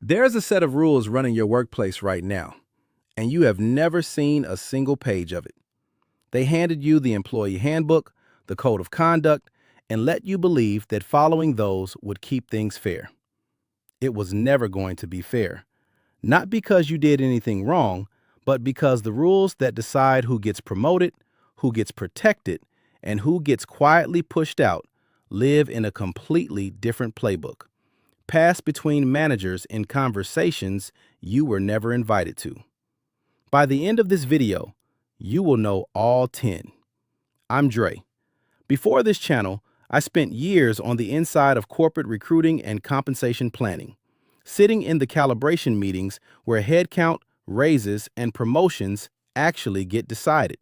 There's a set of rules running your workplace right now, and you have never seen a single page of it. They handed you the employee handbook, the code of conduct, and let you believe that following those would keep things fair. It was never going to be fair. Not because you did anything wrong, but because the rules that decide who gets promoted, who gets protected, and who gets quietly pushed out live in a completely different playbook, passed between managers in conversations you were never invited to. By the end of this video, you will know all 10. I'm Dre. Before this channel, I spent years on the inside of corporate recruiting and compensation planning, sitting in the calibration meetings where headcount, raises, and promotions actually get decided.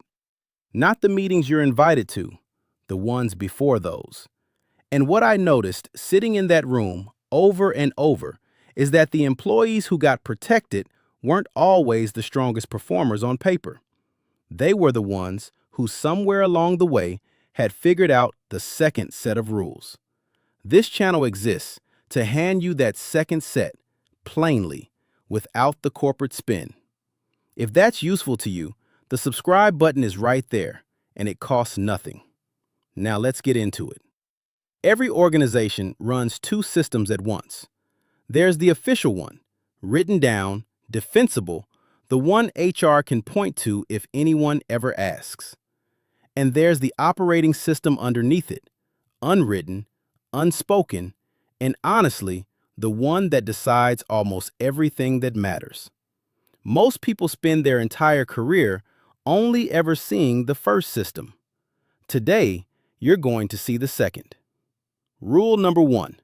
Not the meetings you're invited to, the ones before those. And what I noticed sitting in that room over and over is that the employees who got protected weren't always the strongest performers on paper. They were the ones who somewhere along the way had figured out the second set of rules. This channel exists to hand you that second set, plainly, without the corporate spin. If that's useful to you, the subscribe button is right there, and it costs nothing. Now let's get into it. Every organization runs two systems at once. There's the official one, written down, defensible, the one HR can point to if anyone ever asks. And there's the operating system underneath it, unwritten, unspoken, and honestly, the one that decides almost everything that matters. Most people spend their entire career only ever seeing the first system. Today, you're going to see the second. Rule number 1.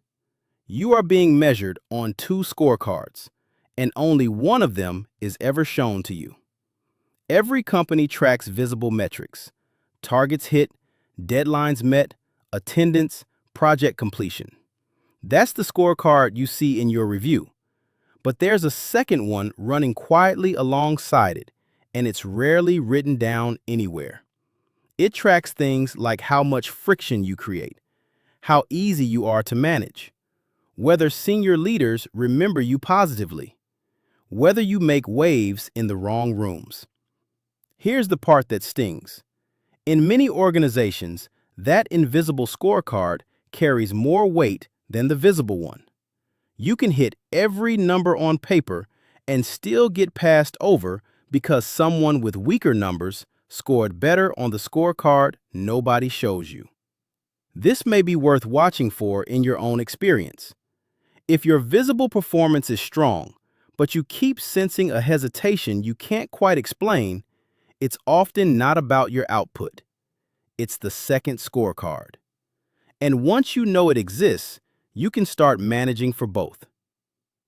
You are being measured on 2 scorecards, and only one of them is ever shown to you. Every company tracks visible metrics: targets hit, deadlines met, attendance, project completion. That's the scorecard you see in your review. But there's a second one running quietly alongside it, and it's rarely written down anywhere. It tracks things like how much friction you create, how easy you are to manage, whether senior leaders remember you positively, whether you make waves in the wrong rooms. Here's the part that stings. In many organizations, that invisible scorecard carries more weight than the visible one. You can hit every number on paper and still get passed over because someone with weaker numbers scored better on the scorecard nobody shows you. This may be worth watching for in your own experience. If your visible performance is strong, but you keep sensing a hesitation you can't quite explain, it's often not about your output. It's the second scorecard. And once you know it exists, you can start managing for both.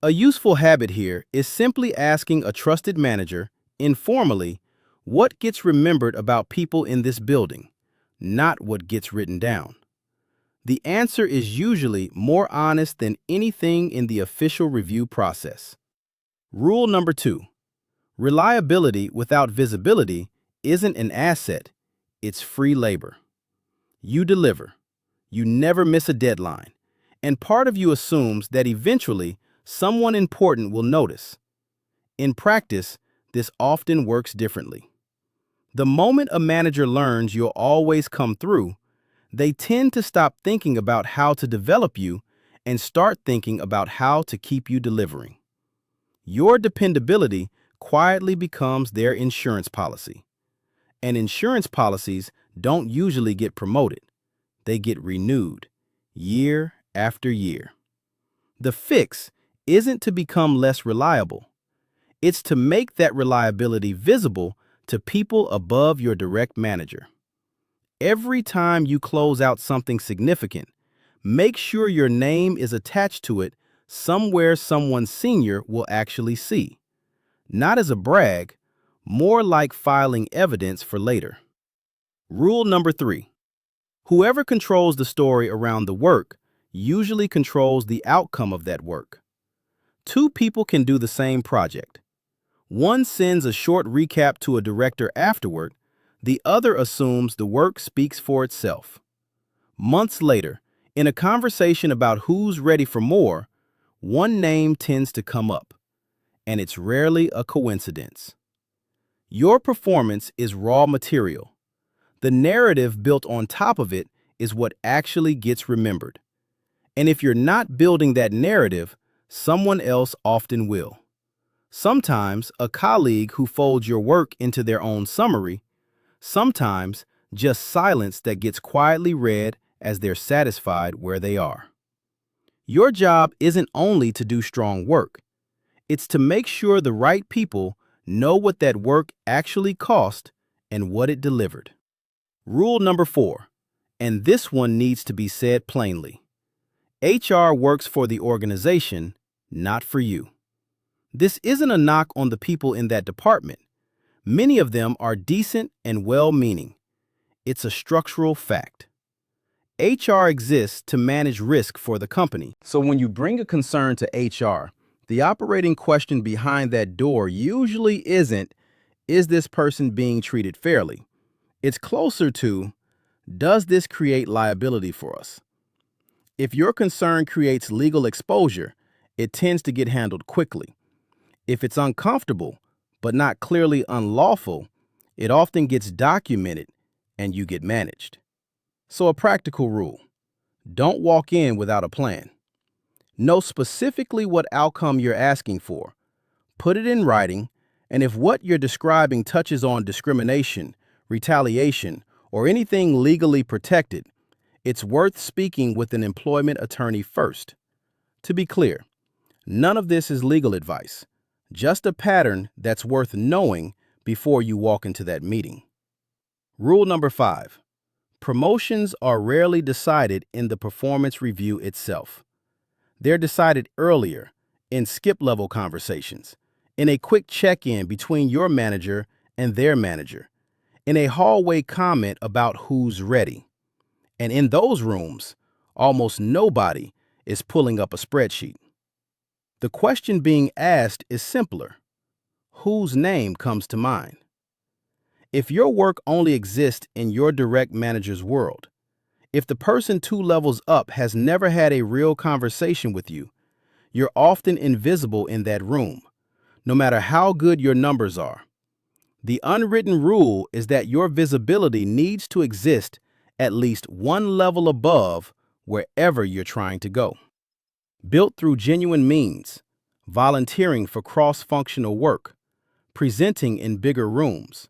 A useful habit here is simply asking a trusted manager, informally, what gets remembered about people in this building, not what gets written down. The answer is usually more honest than anything in the official review process. Rule number 2. Reliability without visibility isn't an asset, it's free labor. You deliver. You never miss a deadline. And part of you assumes that eventually someone important will notice. In practice, this often works differently. The moment a manager learns you'll always come through, they tend to stop thinking about how to develop you and start thinking about how to keep you delivering. Your dependability quietly becomes their insurance policy. And insurance policies don't usually get promoted. They get renewed, year after year. The fix isn't to become less reliable. It's to make that reliability visible to people above your direct manager. Every time you close out something significant, make sure your name is attached to it somewhere someone senior will actually see. Not as a brag, more like filing evidence for later. Rule number 3. Whoever controls the story around the work usually controls the outcome of that work. 2 people can do the same project. One sends a short recap to a director afterward. The other assumes the work speaks for itself. Months later, in a conversation about who's ready for more, one name tends to come up, and it's rarely a coincidence. Your performance is raw material. The narrative built on top of it is what actually gets remembered. And if you're not building that narrative, someone else often will. Sometimes a colleague who folds your work into their own summary, sometimes just silence that gets quietly read as they're satisfied where they are. Your job isn't only to do strong work, it's to make sure the right people know what that work actually cost and what it delivered. Rule number 4, and this one needs to be said plainly. HR works for the organization, not for you. This isn't a knock on the people in that department. Many of them are decent and well-meaning. It's a structural fact. HR exists to manage risk for the company. So when you bring a concern to HR, the operating question behind that door usually isn't, is this person being treated fairly? It's closer to, does this create liability for us? If your concern creates legal exposure, it tends to get handled quickly. If it's uncomfortable, but not clearly unlawful, it often gets documented and you get managed. So a practical rule: don't walk in without a plan. Know specifically what outcome you're asking for. Put it in writing, and if what you're describing touches on discrimination, retaliation, or anything legally protected, it's worth speaking with an employment attorney first. To be clear, none of this is legal advice, just a pattern that's worth knowing before you walk into that meeting. Rule number 5. Promotions are rarely decided in the performance review itself. They're decided earlier, in skip-level conversations, in a quick check-in between your manager and their manager, in a hallway comment about who's ready. And in those rooms, almost nobody is pulling up a spreadsheet. The question being asked is simpler. Whose name comes to mind? If your work only exists in your direct manager's world, if the person 2 levels up has never had a real conversation with you, you're often invisible in that room, no matter how good your numbers are. The unwritten rule is that your visibility needs to exist at least 1 level above wherever you're trying to go. Built through genuine means, volunteering for cross-functional work, presenting in bigger rooms,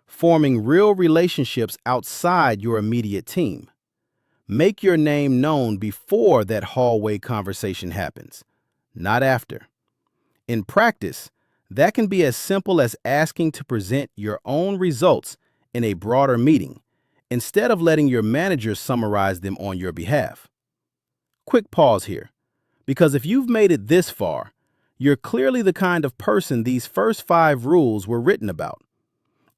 forming real relationships outside your immediate team. Make your name known before that hallway conversation happens, not after. In practice, that can be as simple as asking to present your own results in a broader meeting, instead of letting your manager summarize them on your behalf. Quick pause here, because if you've made it this far, you're clearly the kind of person these first 5 rules were written about.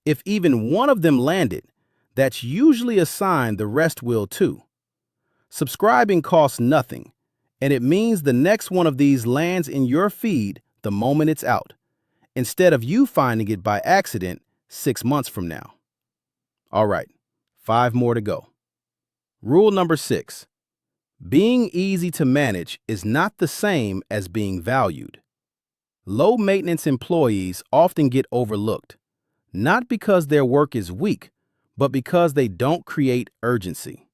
If even one of them landed, that's usually a sign the rest will too. Subscribing costs nothing, and it means the next one of these lands in your feed the moment it's out, instead of you finding it by accident 6 months from now. All right, 5 more to go. Rule number 6. Being easy to manage is not the same as being valued. Low-maintenance employees often get overlooked, not because their work is weak, but because they don't create urgency.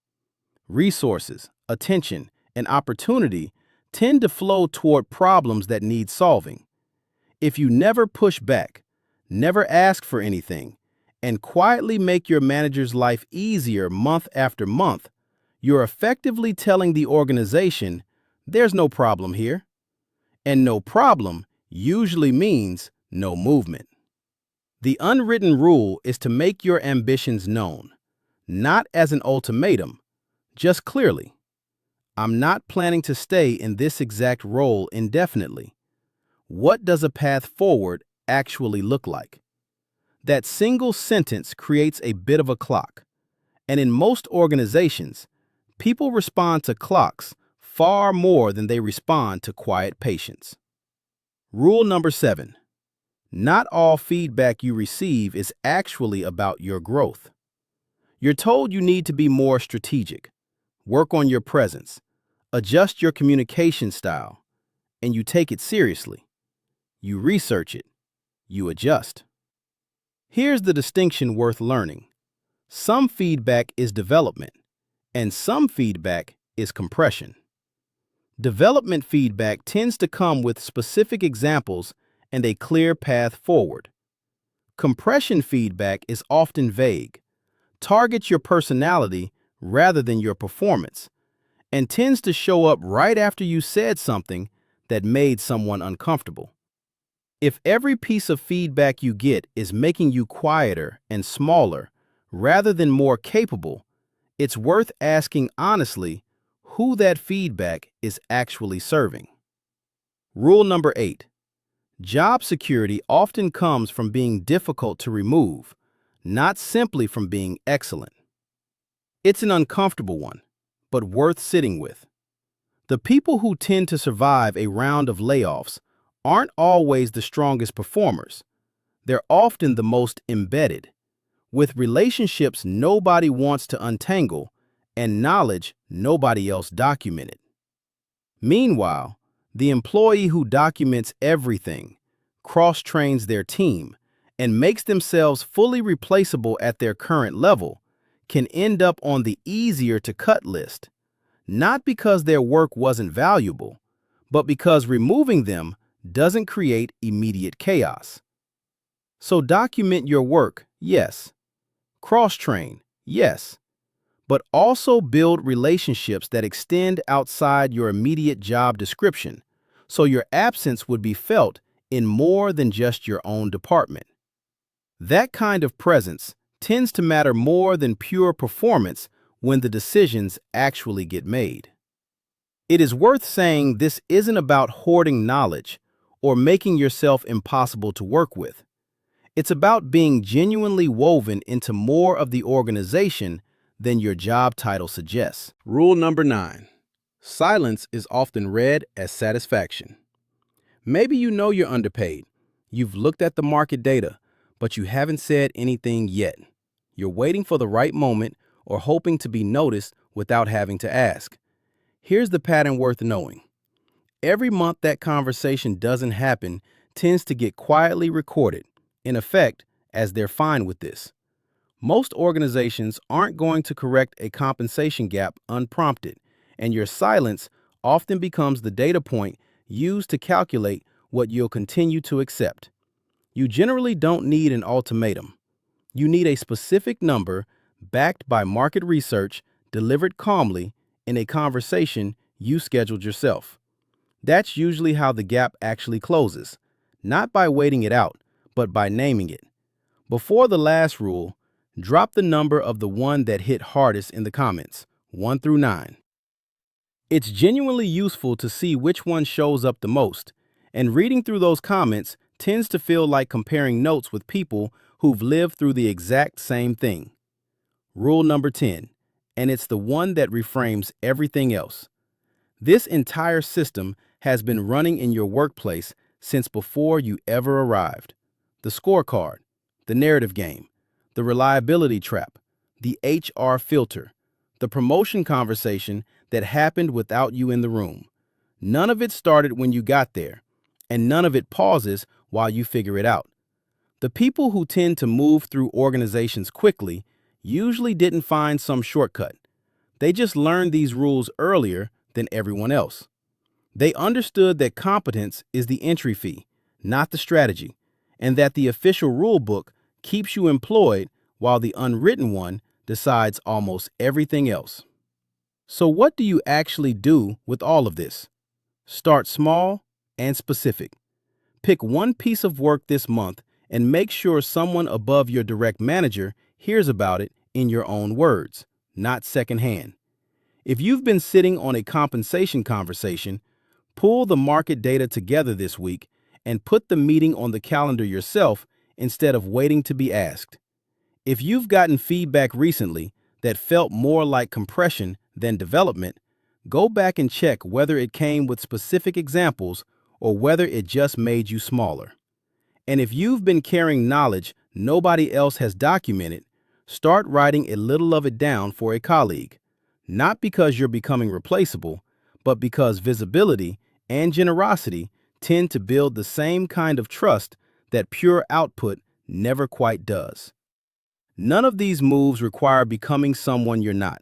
Resources, attention, and opportunity tend to flow toward problems that need solving. If you never push back, never ask for anything, and quietly make your manager's life easier month after month, you're effectively telling the organization, there's no problem here. And no problem usually means no movement. The unwritten rule is to make your ambitions known, not as an ultimatum, just clearly. I'm not planning to stay in this exact role indefinitely. What does a path forward actually look like? That single sentence creates a bit of a clock. And in most organizations, people respond to clocks far more than they respond to quiet patience. Rule number 7. Not all feedback you receive is actually about your growth. You're told you need to be more strategic, work on your presence, adjust your communication style, and you take it seriously. You research it. You adjust. Here's the distinction worth learning. Some feedback is development, and some feedback is compression. Development feedback tends to come with specific examples and a clear path forward. Compression feedback is often vague, targets your personality rather than your performance, and tends to show up right after you said something that made someone uncomfortable. If every piece of feedback you get is making you quieter and smaller rather than more capable, it's worth asking honestly who that feedback is actually serving. Rule number 8. Job security often comes from being difficult to remove, not simply from being excellent. It's an uncomfortable one, but worth sitting with. The people who tend to survive a round of layoffs aren't always the strongest performers. They're often the most embedded, with relationships nobody wants to untangle and knowledge nobody else documented. Meanwhile, the employee who documents everything, cross-trains their team, and makes themselves fully replaceable at their current level can end up on the easier-to-cut list, not because their work wasn't valuable, but because removing them doesn't create immediate chaos. So document your work, yes. Cross-train, yes. But also build relationships that extend outside your immediate job description, so your absence would be felt in more than just your own department. That kind of presence tends to matter more than pure performance when the decisions actually get made. It is worth saying this isn't about hoarding knowledge or making yourself impossible to work with. It's about being genuinely woven into more of the organization than your job title suggests. Rule number 9. Silence is often read as satisfaction. Maybe you know you're underpaid. You've looked at the market data, but you haven't said anything yet. You're waiting for the right moment or hoping to be noticed without having to ask. Here's the pattern worth knowing. Every month that conversation doesn't happen tends to get quietly recorded, in effect, as they're fine with this. Most organizations aren't going to correct a compensation gap unprompted, and your silence often becomes the data point used to calculate what you'll continue to accept. You generally don't need an ultimatum. You need a specific number backed by market research delivered calmly in a conversation you scheduled yourself. That's usually how the gap actually closes, not by waiting it out, but by naming it. Before the last rule, drop the number of the one that hit hardest in the comments, 1 through 9. It's genuinely useful to see which one shows up the most, and reading through those comments tends to feel like comparing notes with people who've lived through the exact same thing. Rule number 10, and it's the one that reframes everything else. This entire system has been running in your workplace since before you ever arrived. The scorecard, the narrative game, the reliability trap, the HR filter, the promotion conversation that happened without you in the room. None of it started when you got there, and none of it pauses while you figure it out. The people who tend to move through organizations quickly usually didn't find some shortcut. They just learned these rules earlier than everyone else. They understood that competence is the entry fee, not the strategy, and that the official rule book keeps you employed while the unwritten one decides almost everything else. So what do you actually do with all of this? Start small and specific. Pick one piece of work this month and make sure someone above your direct manager hears about it in your own words, not secondhand. If you've been sitting on a compensation conversation, pull the market data together this week and put the meeting on the calendar yourself instead of waiting to be asked. If you've gotten feedback recently that felt more like compression than development, go back and check whether it came with specific examples or whether it just made you smaller. And if you've been carrying knowledge nobody else has documented, start writing a little of it down for a colleague, not because you're becoming replaceable, but because visibility and generosity tend to build the same kind of trust that pure output never quite does. None of these moves require becoming someone you're not.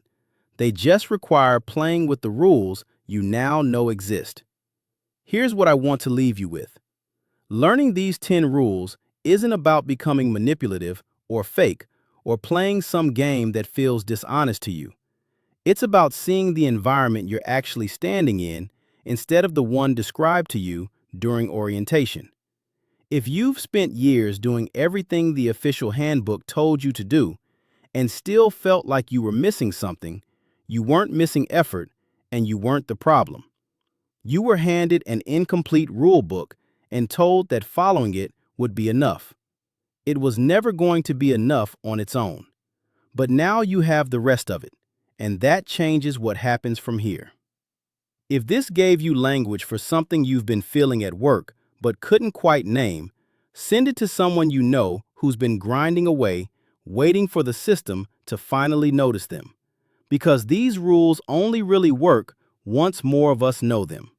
They just require playing with the rules you now know exist. Here's what I want to leave you with. Learning these 10 rules isn't about becoming manipulative or fake or playing some game that feels dishonest to you. It's about seeing the environment you're actually standing in instead of the one described to you during orientation. If you've spent years doing everything the official handbook told you to do and still felt like you were missing something, you weren't missing effort and you weren't the problem. You were handed an incomplete rule book and told that following it would be enough. It was never going to be enough on its own. But now you have the rest of it, and that changes what happens from here. If this gave you language for something you've been feeling at work but couldn't quite name, send it to someone you know who's been grinding away, waiting for the system to finally notice them. Because these rules only really work once more of us know them.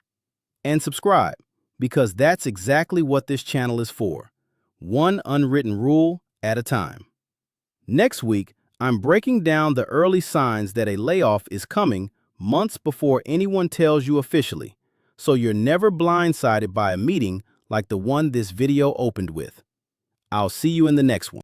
And subscribe, because that's exactly what this channel is for. One unwritten rule at a time. Next week, I'm breaking down the early signs that a layoff is coming months before anyone tells you officially, so you're never blindsided by a meeting like the one this video opened with. I'll see you in the next one.